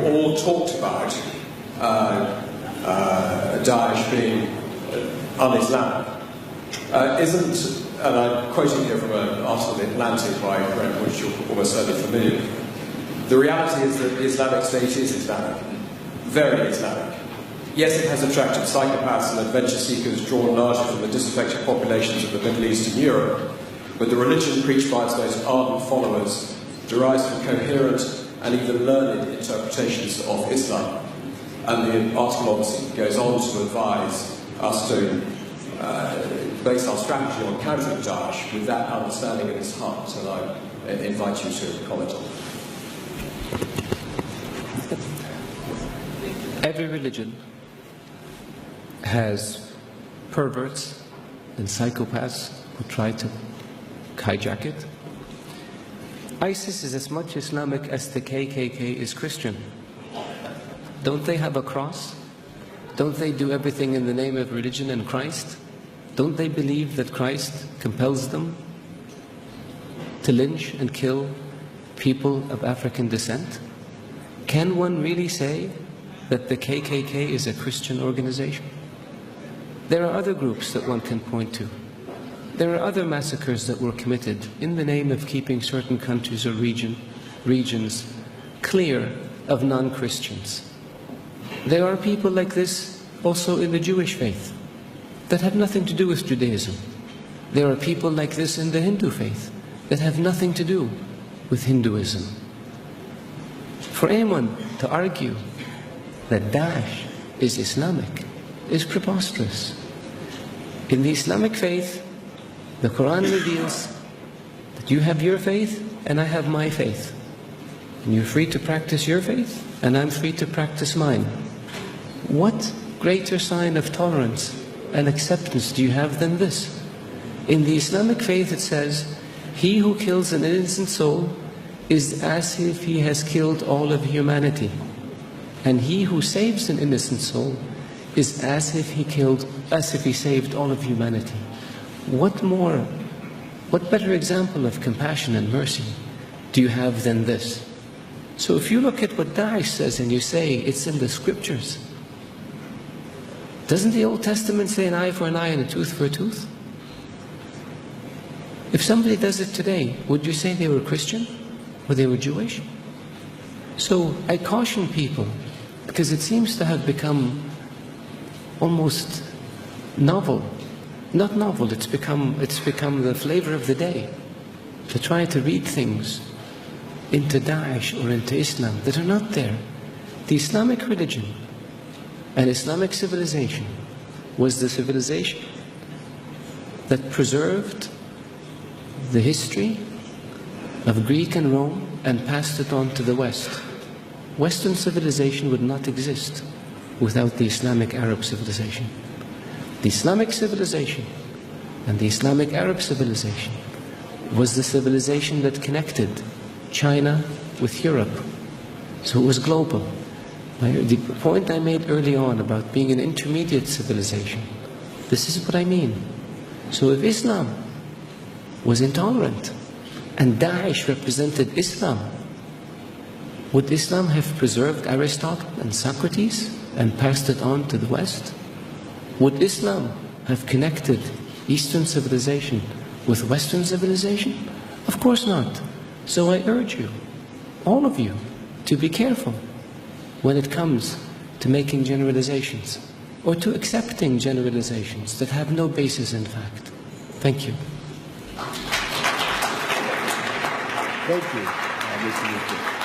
all talked about Daesh being un-Islamic isn't, and I'm quoting here from an article in The Atlantic by Brent, which you're almost certainly familiar with. The reality is that the Islamic State is Islamic, very Islamic. Yes, it has attracted psychopaths and adventure seekers drawn largely from the disaffected populations of the Middle East and Europe, but the religion preached by its most ardent followers derives from coherent and even learned interpretations of Islam. And the article obviously goes on to advise us to base our strategy on countering Daesh with that understanding in its heart, and I invite you to comment on it. Every religion has perverts and psychopaths who try to hijack it. ISIS is as much Islamic as the KKK is Christian. Don't they have a cross? Don't they do everything in the name of religion and Christ? Don't they believe that Christ compels them to lynch and kill people of African descent? Can one really say that the KKK is a Christian organization? There are other groups that one can point to. There are other massacres that were committed in the name of keeping certain countries or regions clear of non-Christians. There are people like this also in the Jewish faith that have nothing to do with Judaism. There are people like this in the Hindu faith that have nothing to do with Hinduism. For anyone to argue that Daesh is Islamic is preposterous. In the Islamic faith, the Quran reveals that you have your faith and I have my faith. And you're free to practice your faith and I'm free to practice mine. What greater sign of tolerance and acceptance do you have than this? In the Islamic faith it says, he who kills an innocent soul is as if he has killed all of humanity. And he who saves an innocent soul is as if he saved all of humanity. What better example of compassion and mercy do you have than this? So if you look at what Daesh says and you say it's in the scriptures, doesn't the Old Testament say an eye for an eye and a tooth for a tooth? If somebody does it today, would you say they were Christian or they were Jewish? So I caution people, because it seems to have become almost novel. Not novel, it's become the flavor of the day to try to read things into Daesh or into Islam that are not there. The Islamic religion and Islamic civilization was the civilization that preserved the history of Greek and Rome and passed it on to the West. Western civilization would not exist without the Islamic Arab civilization. The Islamic civilization and the Islamic Arab civilization was the civilization that connected China with Europe. So it was global. The point I made early on about being an intermediate civilization, this is what I mean. So if Islam was intolerant and Daesh represented Islam, would Islam have preserved Aristotle and Socrates and passed it on to the West? Would Islam have connected Eastern civilization with Western civilization? Of course not. So I urge you, all of you, to be careful when it comes to making generalizations or to accepting generalizations that have no basis in fact. Thank you. Thank you, Mr. Yusuf.